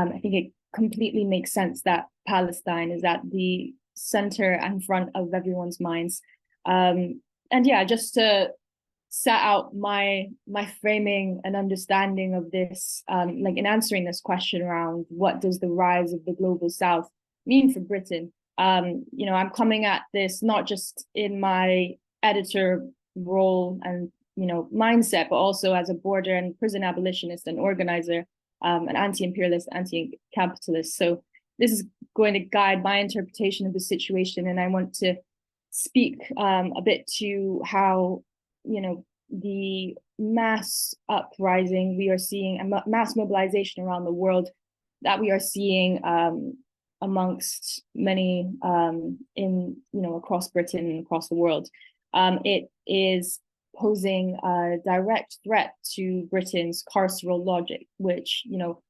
I think it completely makes sense that Palestine is at the center and front of everyone's minds. And yeah, just to set out my framing and understanding of this, like in answering this question around what does the rise of the global South mean for Britain? I'm coming at this not just in my editor role and mindset, but also as a border and prison abolitionist and organizer, an anti-imperialist, anti-capitalist. So this is going to guide my interpretation of the situation, and I want to speak a bit to how the mass uprising we are seeing and mass mobilization around the world that we are seeing amongst many across Britain and across the world. It is posing a direct threat to Britain's carceral logic, which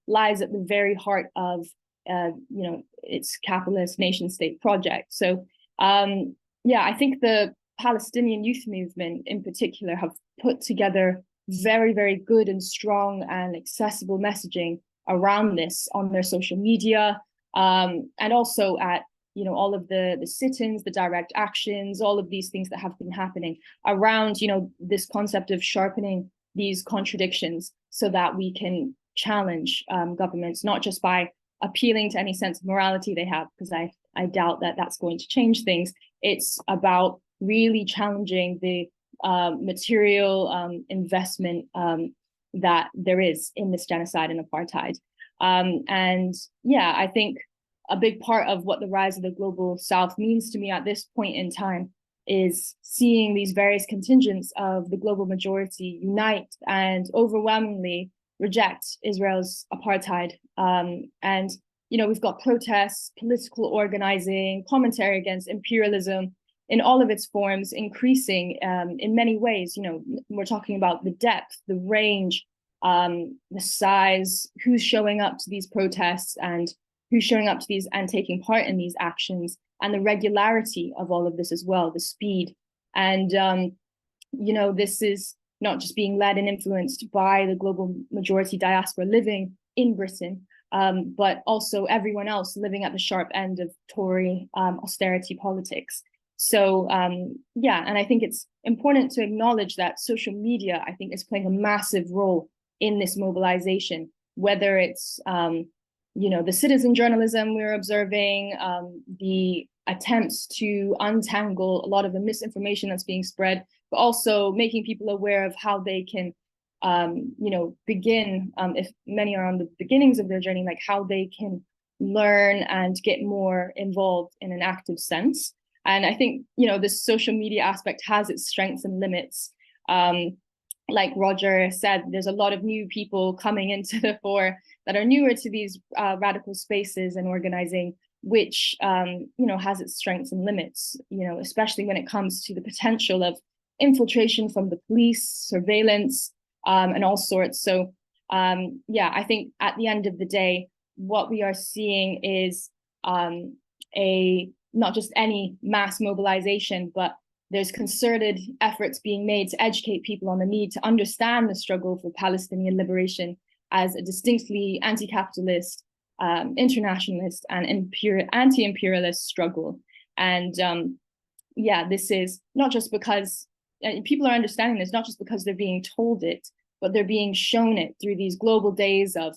lies at the very heart of its capitalist nation state project. So I think the Palestinian youth movement in particular have put together very, very good and strong and accessible messaging around this on their social media, and also at all of the sit-ins, the direct actions, all of these things that have been happening around this concept of sharpening these contradictions so that we can challenge governments, not just by appealing to any sense of morality they have, because I doubt that that's going to change things. It's about really challenging the material investment that there is in this genocide and apartheid. I think a big part of what the rise of the global South means to me at this point in time is seeing these various contingents of the global majority unite and overwhelmingly reject Israel's apartheid. We've got protests, political organizing, commentary against imperialism in all of its forms, increasing in many ways. We're talking about the depth, the range, the size, who's showing up to these protests and who's showing up to these and taking part in these actions, and the regularity of all of this as well, the speed. And, this is not just being led and influenced by the global majority diaspora living in Britain, but also everyone else living at the sharp end of Tory austerity politics. So, and I think it's important to acknowledge that social media, I think, is playing a massive role in this mobilization, whether it's the citizen journalism we're observing, the attempts to untangle a lot of the misinformation that's being spread, but also making people aware of how they can, begin, if many are on the beginnings of their journey, like how they can learn and get more involved in an active sense. And I think, this social media aspect has its strengths and limits. Like Roger said, there's a lot of new people coming into the fore that are newer to these radical spaces and organizing, which, has its strengths and limits, especially when it comes to the potential of infiltration from the police, surveillance, and all sorts. So, I think at the end of the day, what we are seeing is not just any mass mobilization, but there's concerted efforts being made to educate people on the need to understand the struggle for Palestinian liberation as a distinctly anti-capitalist, internationalist, and anti-imperialist struggle. And this is not just because people are understanding this, not just because they're being told it, but they're being shown it through these global days of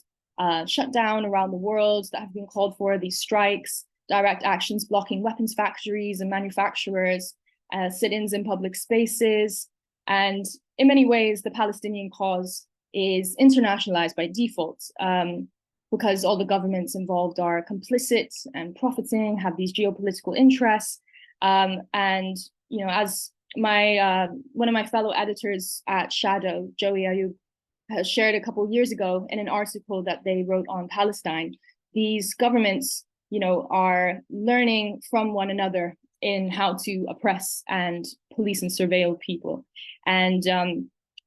shutdown around the world that have been called for, these strikes, direct actions blocking weapons factories and manufacturers, sit-ins in public spaces. And in many ways, the Palestinian cause is internationalized by default, because all the governments involved are complicit and profiting, have these geopolitical interests. As one of my fellow editors at Shado, Joey Ayub, has shared a couple of years ago in an article that they wrote on Palestine, these governments, are learning from one another in how to oppress and police and surveil people. And,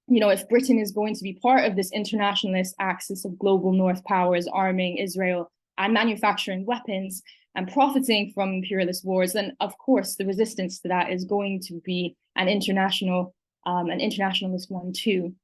if Britain is going to be part of this internationalist axis of global North powers arming Israel and manufacturing weapons and profiting from imperialist wars, then of course the resistance to that is going to be an internationalist one too.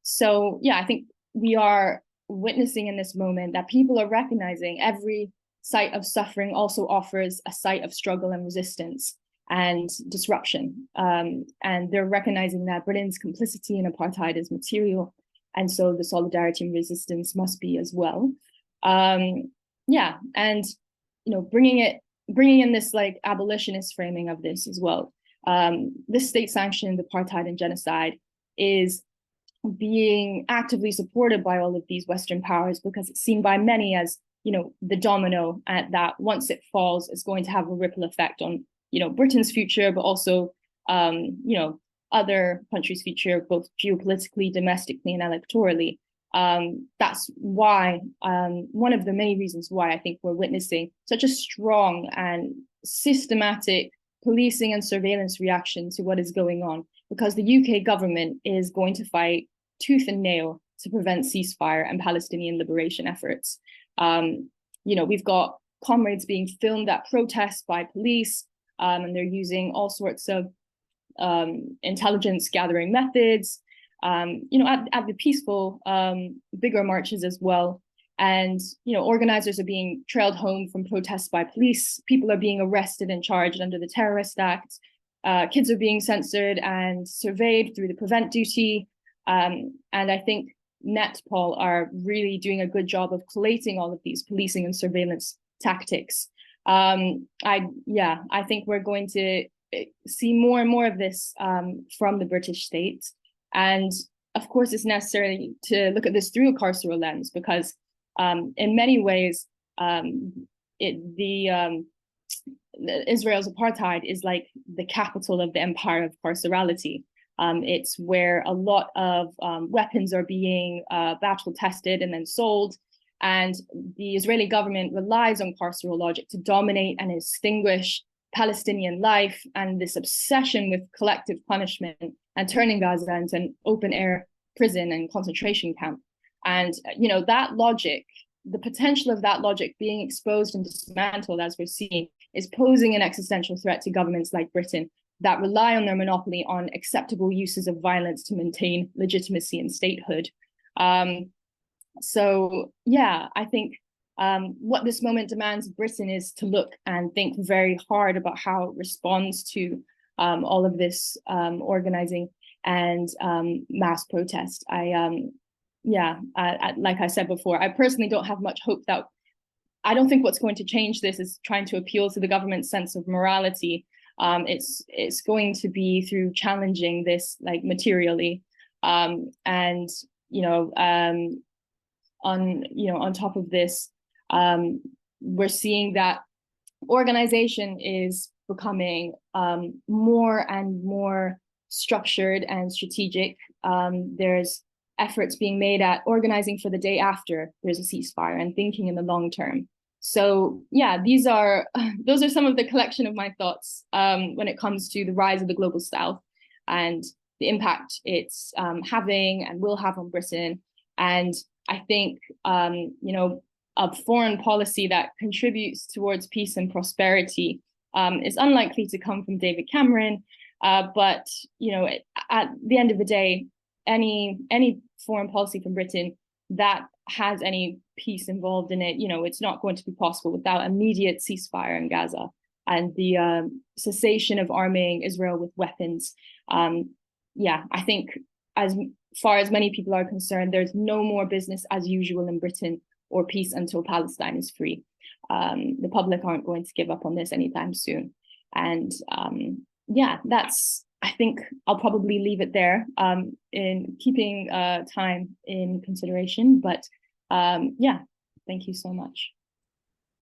So I think we are witnessing in this moment that people are recognizing every site of suffering also offers a site of struggle and resistance and disruption. And they're recognizing that Britain's complicity in apartheid is material. And so the solidarity and resistance must be as well. Yeah, and bringing in this like abolitionist framing of this as well. This state-sanctioned apartheid and genocide is being actively supported by all of these Western powers because it's seen by many as the domino that once it falls is going to have a ripple effect on Britain's future, but also other countries' future, both geopolitically, domestically, and electorally. That's why one of the many reasons why I think we're witnessing such a strong and systematic policing and surveillance reaction to what is going on, because the UK government is going to fight tooth and nail to prevent ceasefire and Palestinian liberation efforts. We've got comrades being filmed at protests by police, and they're using all sorts of intelligence gathering methods, at the peaceful bigger marches as well. And organizers are being trailed home from protests by police. People are being arrested and charged under the Terrorist Act. Kids are being censored and surveyed through the prevent duty. And I think Netpol are really doing a good job of collating all of these policing and surveillance tactics. I think we're going to see more and more of this from the British state. And of course, it's necessary to look at this through a carceral lens, because in many ways, Israel's apartheid is like the capital of the empire of carcerality. It's where a lot of weapons are being battle tested and then sold. And the Israeli government relies on carceral logic to dominate and extinguish Palestinian life, and this obsession with collective punishment and turning Gaza into an open air prison and concentration camp. And that logic, the potential of that logic being exposed and dismantled, as we're seeing, is posing an existential threat to governments like Britain that rely on their monopoly on acceptable uses of violence to maintain legitimacy and statehood. So yeah, I think what this moment demands of Britain is to look and think very hard about how it responds to all of this organizing and mass protest. Like I said before, I personally don't have much hope that, I don't think what's going to change this is trying to appeal to the government's sense of morality. It's going to be through challenging this like materially, and on top of this, we're seeing that organization is becoming more and more structured and strategic. There's efforts being made at organizing for the day after there's a ceasefire and thinking in the long term. So yeah, those are some of the collection of my thoughts when it comes to the rise of the global South and the impact it's having and will have on Britain. And I think a foreign policy that contributes towards peace and prosperity is unlikely to come from David Cameron. But at the end of the day, any foreign policy from Britain that has any peace involved in it, it's not going to be possible without immediate ceasefire in Gaza and the cessation of arming Israel with weapons. I think as far as many people are concerned, there's no more business as usual in Britain or peace until Palestine is free. The public aren't going to give up on this anytime soon. And I think I'll probably leave it there in keeping time in consideration. But thank you so much.